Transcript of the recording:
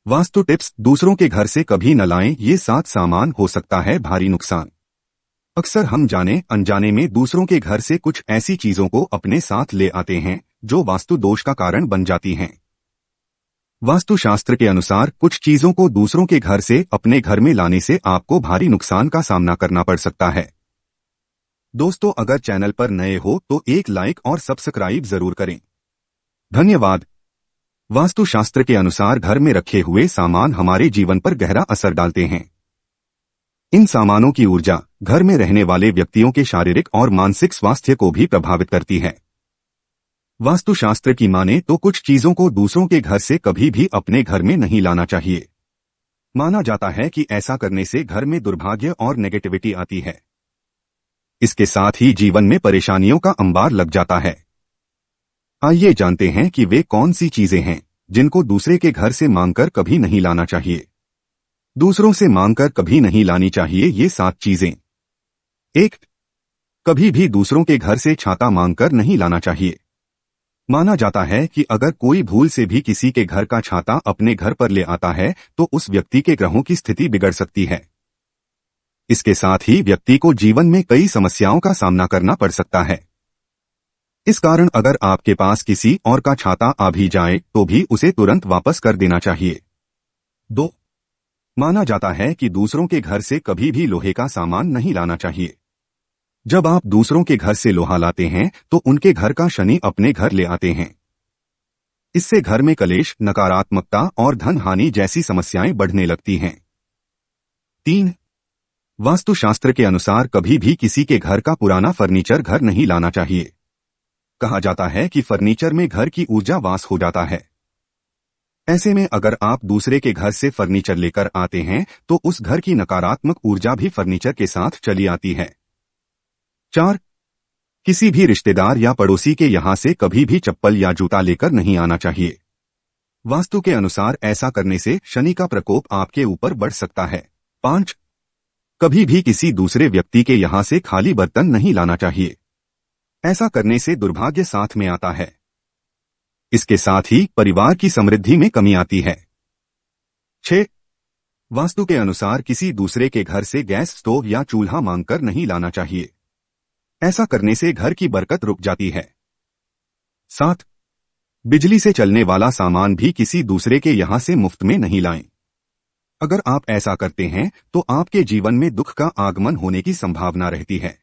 Vastu tips. दूसरों के घर से कभी न लाएं, ये 7 सामान हो सकता है भारी नुकसान। अक्सर हम जाने अनजाने में दूसरों के घर से कुछ ऐसी चीजों को अपने साथ ले आते हैं जो वास्तु दोष का कारण बन जाती हैं। वास्तुशास्त्र के अनुसार कुछ चीजों को दूसरों के घर से अपने घर में लाने से आपको भारी नुकसान का सामना करना पड़ सकता है। दोस्तों, अगर चैनल पर नए हो तो एक लाइक और सब्सक्राइब जरूर करें। धन्यवाद। वास्तुशास्त्र के अनुसार घर में रखे हुए सामान हमारे जीवन पर गहरा असर डालते हैं। इन सामानों की ऊर्जा घर में रहने वाले व्यक्तियों के शारीरिक और मानसिक स्वास्थ्य को भी प्रभावित करती है। वास्तुशास्त्र की माने तो कुछ चीजों को दूसरों के घर से कभी भी अपने घर में नहीं लाना चाहिए। माना जाता है कि ऐसा करने से घर में दुर्भाग्य और नेगेटिविटी आती है। इसके साथ ही जीवन में परेशानियों का अंबार लग जाता है। आइए जानते हैं कि वे कौन सी चीजें हैं जिनको दूसरे के घर से मांगकर कभी नहीं लाना चाहिए। दूसरों से मांगकर कभी नहीं लानी चाहिए ये 7 चीजें। 1. कभी भी दूसरों के घर से छाता मांगकर नहीं लाना चाहिए। माना जाता है कि अगर कोई भूल से भी किसी के घर का छाता अपने घर पर ले आता है तो उस व्यक्ति के ग्रहों की स्थिति बिगड़ सकती है। इसके साथ ही व्यक्ति को जीवन में कई समस्याओं का सामना करना पड़ सकता है। इस कारण अगर आपके पास किसी और का छाता आ भी जाए तो भी उसे तुरंत वापस कर देना चाहिए। 2. माना जाता है कि दूसरों के घर से कभी भी लोहे का सामान नहीं लाना चाहिए। जब आप दूसरों के घर से लोहा लाते हैं तो उनके घर का शनि अपने घर ले आते हैं। इससे घर में कलेश, नकारात्मकता और धन हानि जैसी समस्याएं बढ़ने लगती हैं। 3. वास्तुशास्त्र के अनुसार कभी भी किसी के घर का पुराना फर्नीचर घर नहीं लाना चाहिए। कहा जाता है कि फर्नीचर में घर की ऊर्जा वास हो जाता है। ऐसे में अगर आप दूसरे के घर से फर्नीचर लेकर आते हैं तो उस घर की नकारात्मक ऊर्जा भी फर्नीचर के साथ चली आती है। 4. किसी भी रिश्तेदार या पड़ोसी के यहां से कभी भी चप्पल या जूता लेकर नहीं आना चाहिए। वास्तु के अनुसार ऐसा करने से शनि का प्रकोप आपके ऊपर बढ़ सकता है। 5. कभी भी किसी दूसरे व्यक्ति के यहां से खाली बर्तन नहीं लाना चाहिए। ऐसा करने से दुर्भाग्य साथ में आता है। इसके साथ ही परिवार की समृद्धि में कमी आती है। 6. वास्तु के अनुसार किसी दूसरे के घर से गैस स्टोव या चूल्हा मांगकर नहीं लाना चाहिए। ऐसा करने से घर की बरकत रुक जाती है। 7. बिजली से चलने वाला सामान भी किसी दूसरे के यहां से मुफ्त में नहीं लाएं। अगर आप ऐसा करते हैं तो आपके जीवन में दुख का आगमन होने की संभावना रहती है।